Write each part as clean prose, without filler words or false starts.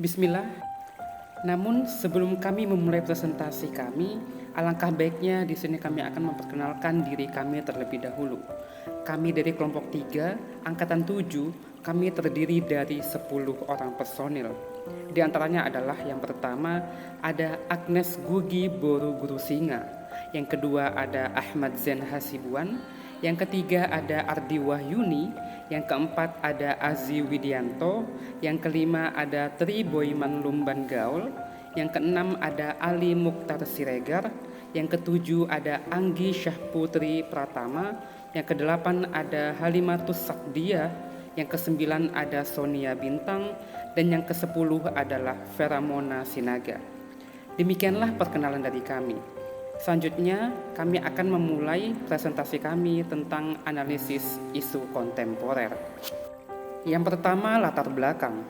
Bismillah. Namun sebelum kami memulai presentasi kami, alangkah baiknya di sini kami akan memperkenalkan diri kami terlebih dahulu. Kami dari kelompok 3, angkatan 7, kami terdiri dari 10 orang personil. Di antaranya adalah yang pertama ada Agnes Gugi Boru Guru Singa, yang kedua ada Ahmad Zen Hasibuan, yang ketiga ada Ardi Wahyuni, yang keempat ada Azi Widianto, yang kelima ada Tri Boyman Lumban Gaul, yang keenam ada Ali Mukhtar Siregar, yang ketujuh ada Anggi Syahputri Pratama, yang kedelapan ada Halimatus Sakdia, yang kesembilan ada Sonia Bintang, dan yang kesepuluh adalah Feramona Sinaga. Demikianlah perkenalan dari kami. Selanjutnya, kami akan memulai presentasi kami tentang analisis isu kontemporer. Yang pertama, latar belakang.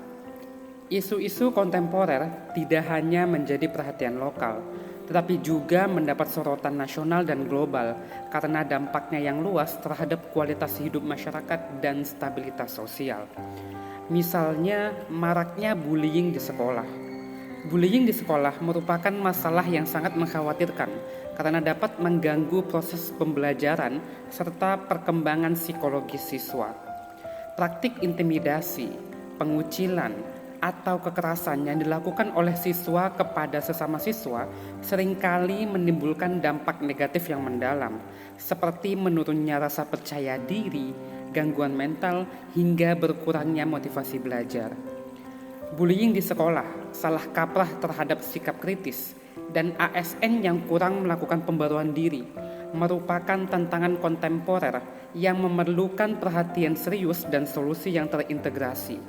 Isu-isu kontemporer tidak hanya menjadi perhatian lokal, tetapi juga mendapat sorotan nasional dan global karena dampaknya yang luas terhadap kualitas hidup masyarakat dan stabilitas sosial. Misalnya, maraknya bullying di sekolah. Bullying di sekolah merupakan masalah yang sangat mengkhawatirkan karena dapat mengganggu proses pembelajaran serta perkembangan psikologis siswa. Praktik intimidasi, pengucilan, atau kekerasan yang dilakukan oleh siswa kepada sesama siswa seringkali menimbulkan dampak negatif yang mendalam, seperti menurunnya rasa percaya diri, gangguan mental, hingga berkurangnya motivasi belajar. Bullying di sekolah, salah kaprah terhadap sikap kritis, dan ASN yang kurang melakukan pembaruan diri merupakan tantangan kontemporer yang memerlukan perhatian serius dan solusi yang terintegrasi.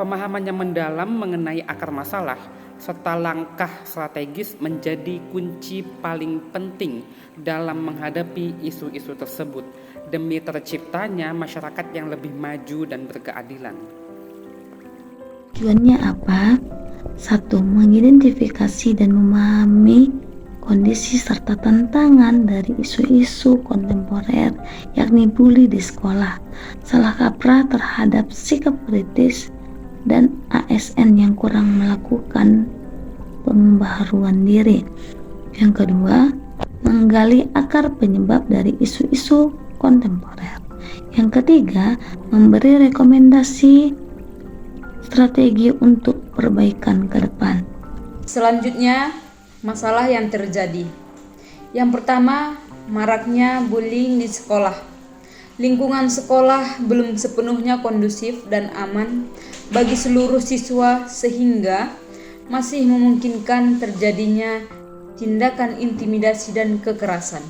Pemahaman yang mendalam mengenai akar masalah serta langkah strategis menjadi kunci paling penting dalam menghadapi isu-isu tersebut demi terciptanya masyarakat yang lebih maju dan berkeadilan. Tujuannya apa? 1. Mengidentifikasi dan memahami kondisi serta tantangan dari isu-isu kontemporer, yakni bully di sekolah, salah kaprah terhadap sikap kritis, dan ASN yang kurang melakukan pembaharuan diri. Yang kedua, menggali akar penyebab dari isu-isu kontemporer. Yang ketiga, memberi rekomendasi strategi untuk perbaikan ke depan. Selanjutnya, masalah yang terjadi. Yang pertama, maraknya bullying di sekolah. Lingkungan sekolah belum sepenuhnya kondusif dan aman bagi seluruh siswa sehingga masih memungkinkan terjadinya tindakan intimidasi dan kekerasan.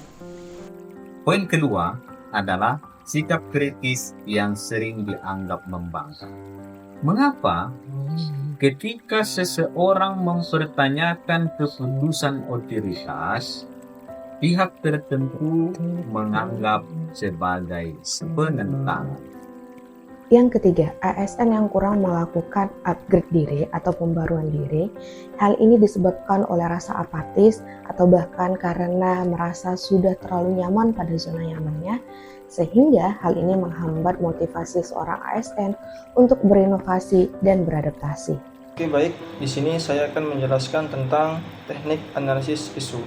Poin kedua adalah sikap kritis yang sering dianggap membangkang. Mengapa? Ketika seseorang mempertanyakan keputusan otoritas, pihak tertentu menganggap sebagai penentang. Yang ketiga, ASN yang kurang melakukan upgrade diri atau pembaruan diri. Hal ini disebabkan oleh rasa apatis atau bahkan karena merasa sudah terlalu nyaman pada zona nyamannya, sehingga hal ini menghambat motivasi seorang ASN untuk berinovasi dan beradaptasi. Oke, baik. Di sini saya akan menjelaskan tentang teknik analisis isu.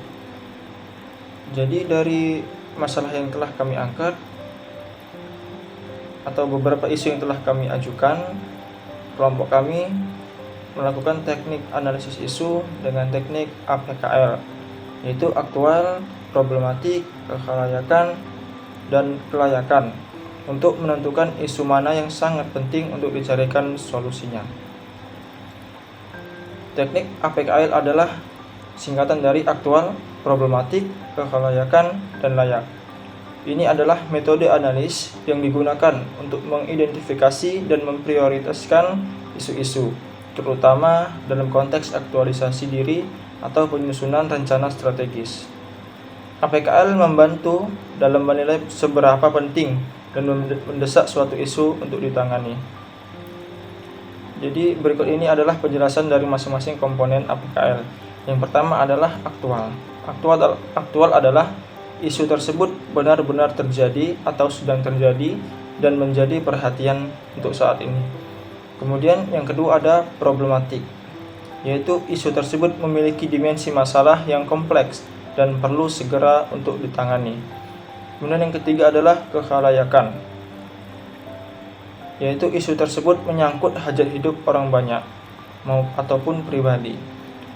Jadi dari masalah yang telah kami angkat atau beberapa isu yang telah kami ajukan, kelompok kami melakukan teknik analisis isu dengan teknik APKL, yaitu aktual, problematik, kekhalayakan, dan kelayakan, untuk menentukan isu mana yang sangat penting untuk dicarikan solusinya. Teknik APKL adalah singkatan dari aktual, problematik, kekhalayakan, dan layak. Ini adalah metode analis yang digunakan untuk mengidentifikasi dan memprioritaskan isu-isu, terutama dalam konteks aktualisasi diri atau penyusunan rencana strategis. APKL membantu dalam menilai seberapa penting dan mendesak suatu isu untuk ditangani. Jadi berikut ini adalah penjelasan dari masing-masing komponen APKL. Yang pertama adalah aktual. Aktual adalah isu tersebut benar-benar terjadi atau sedang terjadi dan menjadi perhatian untuk saat ini. Kemudian yang kedua ada problematik. yaitu isu tersebut memiliki dimensi masalah yang kompleks dan perlu segera untuk ditangani. Kemudian yang ketiga adalah kekhalayakan, yaitu isu tersebut menyangkut hajat hidup orang banyak ataupun pribadi.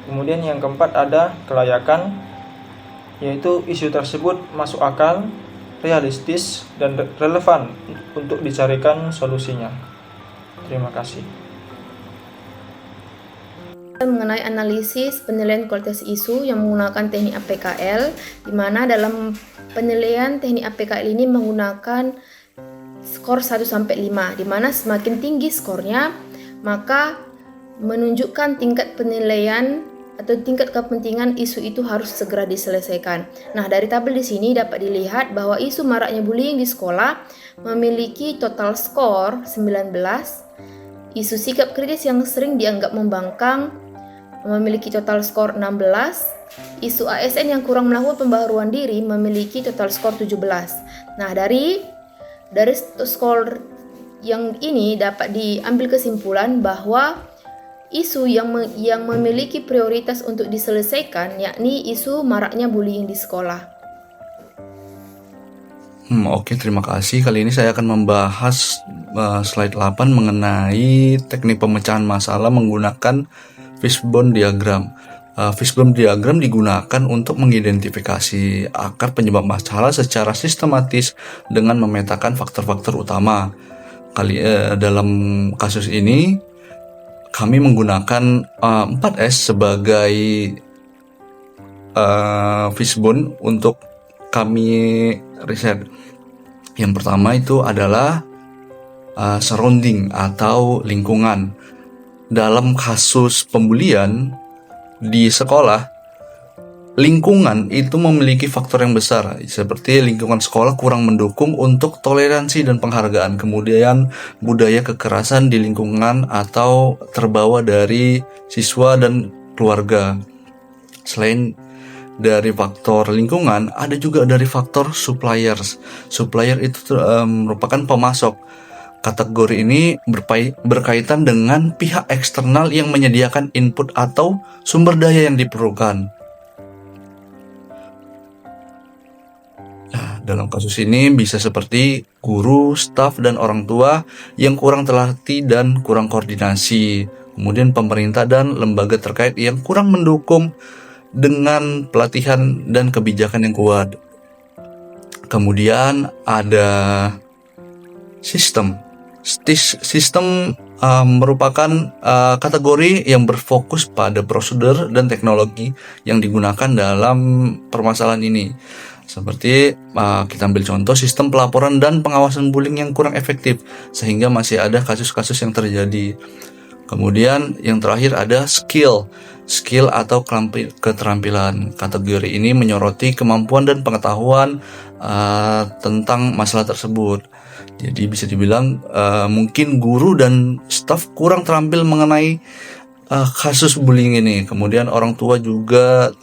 Kemudian yang keempat ada kelayakan, yaitu isu tersebut masuk akal, realistis, dan relevan untuk dicarikan solusinya. Terima kasih. Mengenai analisis penilaian kualitas isu yang menggunakan teknik APKL, di mana dalam penilaian teknik APKL ini menggunakan skor 1-5, di mana semakin tinggi skornya, maka menunjukkan tingkat penilaian atau tingkat kepentingan isu itu harus segera diselesaikan. Nah, dari tabel di sini dapat dilihat bahwa isu maraknya bullying di sekolah memiliki total skor 19, isu sikap kritis yang sering dianggap membangkang memiliki total skor 16, isu ASN yang kurang melakukan pembaharuan diri memiliki total skor 17. Nah, dari skor yang ini dapat diambil kesimpulan bahwa isu yang memiliki prioritas untuk diselesaikan yakni isu maraknya bullying di sekolah. Oke, terima kasih. Kali ini saya akan membahas slide 8 mengenai teknik pemecahan masalah menggunakan fishbone diagram. Fishbone diagram digunakan untuk mengidentifikasi akar penyebab masalah secara sistematis dengan memetakan faktor-faktor utama. Dalam kasus ini kami menggunakan 4S sebagai fishbone untuk kami riset. Yang pertama itu adalah surrounding atau lingkungan. Dalam kasus pembulian di sekolah, lingkungan itu memiliki faktor yang besar, seperti lingkungan sekolah kurang mendukung untuk toleransi dan penghargaan. Kemudian budaya kekerasan di lingkungan atau terbawa dari siswa dan keluarga. Selain dari faktor lingkungan, ada juga dari faktor suppliers. Supplier itu merupakan pemasok. Kategori ini berkaitan dengan pihak eksternal yang menyediakan input atau sumber daya yang diperlukan. Nah, dalam kasus ini bisa seperti guru, staf, dan orang tua yang kurang terlatih dan kurang koordinasi. Kemudian pemerintah dan lembaga terkait yang kurang mendukung dengan pelatihan dan kebijakan yang kuat. Kemudian ada sistem. Sistem merupakan kategori yang berfokus pada prosedur dan teknologi yang digunakan dalam permasalahan ini. Seperti kita ambil contoh sistem pelaporan dan pengawasan bullying yang kurang efektif, sehingga masih ada kasus-kasus yang terjadi. Kemudian yang terakhir ada skill atau keterampilan. Kategori ini menyoroti kemampuan dan pengetahuan tentang masalah tersebut. Jadi bisa dibilang mungkin guru dan staf kurang terampil mengenai kasus bullying ini. Kemudian orang tua juga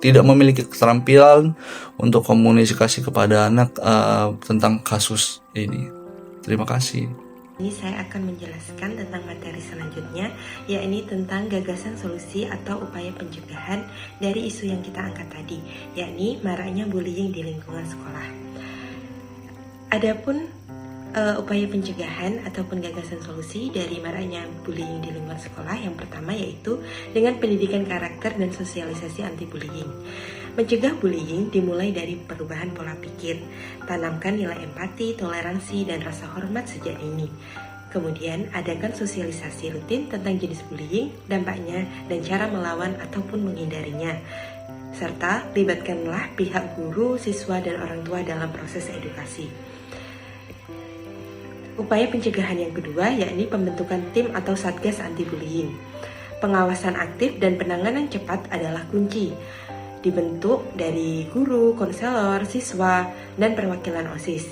tidak memiliki keterampilan untuk komunikasi kepada anak tentang kasus ini. Terima kasih. Ini saya akan menjelaskan tentang materi selanjutnya, yakni tentang gagasan solusi atau upaya pencegahan dari isu yang kita angkat tadi, yakni maraknya bullying di lingkungan sekolah. Adapun upaya pencegahan ataupun gagasan solusi dari maraknya bullying di lingkungan sekolah, yang pertama yaitu dengan pendidikan karakter dan sosialisasi anti bullying. Mencegah bullying dimulai dari perubahan pola pikir, tanamkan nilai empati, toleransi, dan rasa hormat sejak dini. Kemudian adakan sosialisasi rutin tentang jenis bullying, dampaknya, dan cara melawan ataupun menghindarinya. Serta libatkanlah pihak guru, siswa, dan orang tua dalam proses edukasi. Upaya pencegahan yang kedua yakni pembentukan tim atau satgas anti-bullying. Pengawasan aktif dan penanganan cepat adalah kunci. Dibentuk dari guru, konselor, siswa, dan perwakilan OSIS.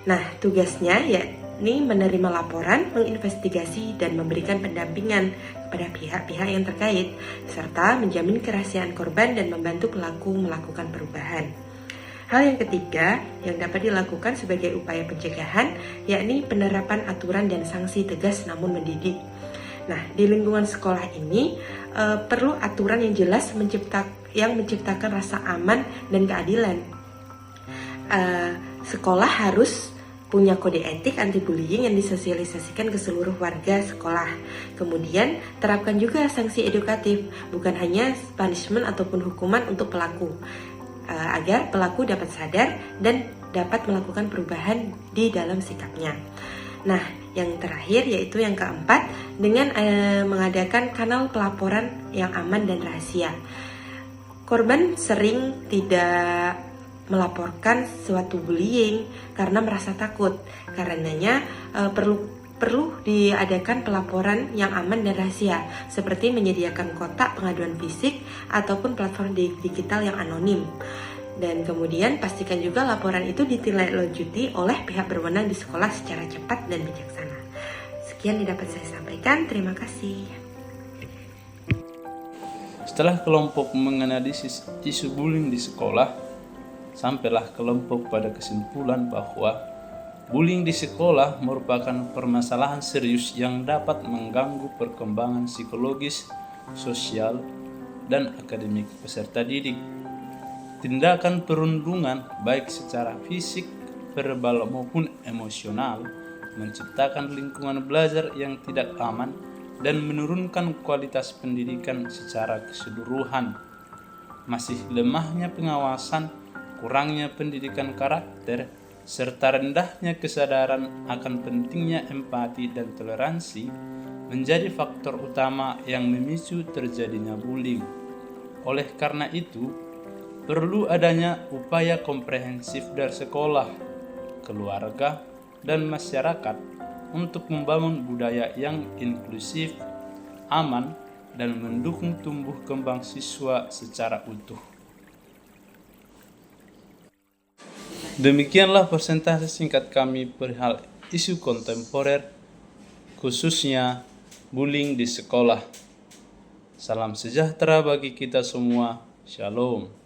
Nah, tugasnya yakni menerima laporan, menginvestigasi, dan memberikan pendampingan kepada pihak-pihak yang terkait, serta menjamin kerahasiaan korban dan membantu pelaku melakukan perubahan. Hal yang ketiga yang dapat dilakukan sebagai upaya pencegahan yakni penerapan aturan dan sanksi tegas namun mendidik. Nah, di lingkungan sekolah ini perlu aturan yang jelas yang menciptakan rasa aman dan keadilan. Sekolah harus punya kode etik anti-bullying yang disosialisasikan ke seluruh warga sekolah. Kemudian, terapkan juga sanksi edukatif, bukan hanya punishment ataupun hukuman untuk pelaku, agar pelaku dapat sadar dan dapat melakukan perubahan di dalam sikapnya. Nah, yang terakhir yaitu yang keempat, dengan mengadakan kanal pelaporan yang aman dan rahasia. Korban sering tidak melaporkan suatu bullying karena merasa takut. Karenanya perlu diadakan pelaporan yang aman dan rahasia, seperti menyediakan kotak pengaduan fisik ataupun platform digital yang anonim. Dan kemudian pastikan juga laporan itu ditindaklanjuti oleh pihak berwenang di sekolah secara cepat dan bijaksana. Sekian yang dapat saya sampaikan. Terima kasih. Setelah kelompok menganalisis isu bullying di sekolah, sampailah kelompok pada kesimpulan bahwa bullying di sekolah merupakan permasalahan serius yang dapat mengganggu perkembangan psikologis, sosial, dan akademik peserta didik. Tindakan perundungan baik secara fisik, verbal maupun emosional menciptakan lingkungan belajar yang tidak aman dan menurunkan kualitas pendidikan secara keseluruhan. Masih lemahnya pengawasan, kurangnya pendidikan karakter, serta rendahnya kesadaran akan pentingnya empati dan toleransi menjadi faktor utama yang memicu terjadinya bullying. Oleh karena itu, perlu adanya upaya komprehensif dari sekolah, keluarga, dan masyarakat untuk membangun budaya yang inklusif, aman, dan mendukung tumbuh kembang siswa secara utuh. Demikianlah presentasi singkat kami perihal isu kontemporer, khususnya bullying di sekolah. Salam sejahtera bagi kita semua. Shalom.